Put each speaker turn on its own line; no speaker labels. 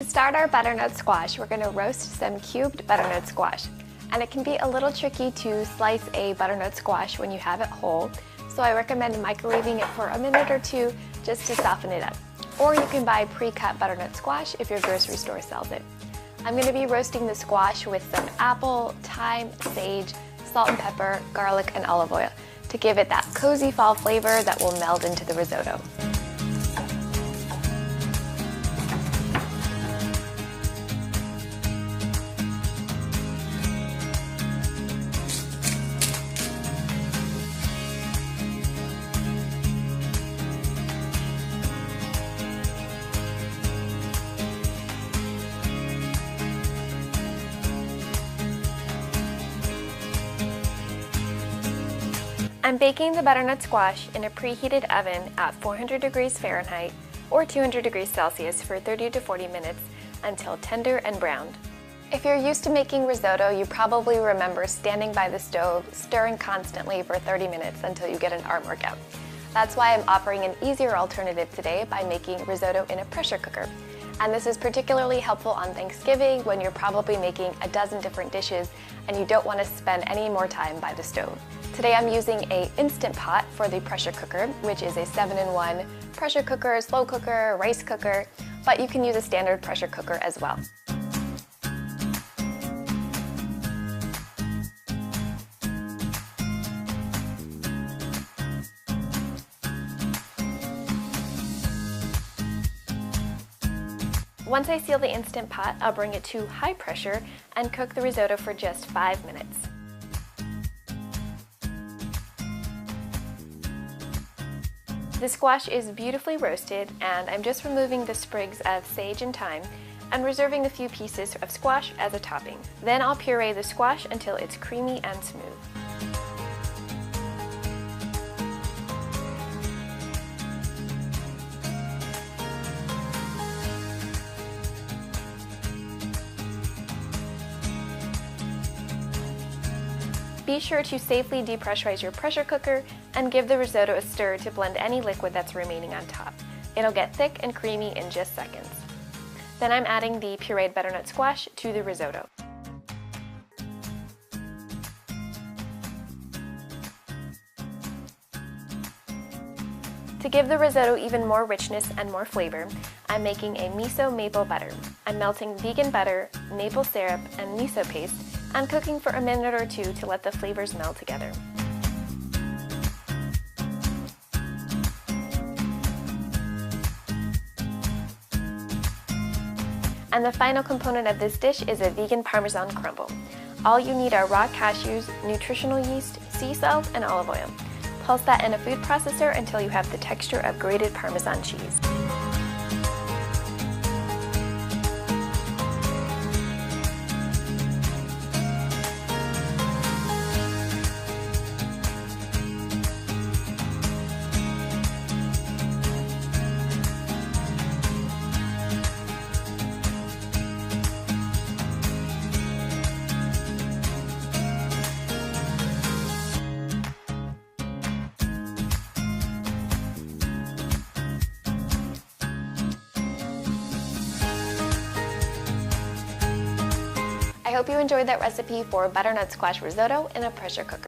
To start our butternut squash, we're going to roast some cubed butternut squash. And it can be a little tricky to slice a butternut squash when you have it whole, so I recommend microwaving it for a minute or two just to soften it up. Or you can buy pre-cut butternut squash if your grocery store sells it. I'm going to be roasting the squash with some apple, thyme, sage, salt and pepper, garlic, and olive oil to give it that cozy fall flavor that will meld into the risotto. I'm baking the butternut squash in a preheated oven at 400 degrees Fahrenheit or 200 degrees Celsius for 30 to 40 minutes until tender and browned. If you're used to making risotto, you probably remember standing by the stove, stirring constantly for 30 minutes until you get an arm workout. That's why I'm offering an easier alternative today by making risotto in a pressure cooker. And this is particularly helpful on Thanksgiving when you're probably making a dozen different dishes and you don't want to spend any more time by the stove. Today I'm using an Instant Pot for the pressure cooker, which is a 7-in-1 pressure cooker, slow cooker, rice cooker, but you can use a standard pressure cooker as well. Once I seal the Instant Pot, I'll bring it to high pressure and cook the risotto for just 5 minutes. The squash is beautifully roasted, and I'm just removing the sprigs of sage and thyme and reserving a few pieces of squash as a topping. Then I'll puree the squash until it's creamy and smooth. Be sure to safely depressurize your pressure cooker and give the risotto a stir to blend any liquid that's remaining on top. It'll get thick and creamy in just seconds. Then I'm adding the pureed butternut squash to the risotto. To give the risotto even more richness and more flavor, I'm making a miso maple butter. I'm melting vegan butter, maple syrup, and miso paste and cooking for a minute or two to let the flavors meld together. And the final component of this dish is a vegan Parmesan crumble. All you need are raw cashews, nutritional yeast, sea salt, and olive oil. Pulse that in a food processor until you have the texture of grated Parmesan cheese. I hope you enjoyed that recipe for butternut squash risotto in a pressure cooker.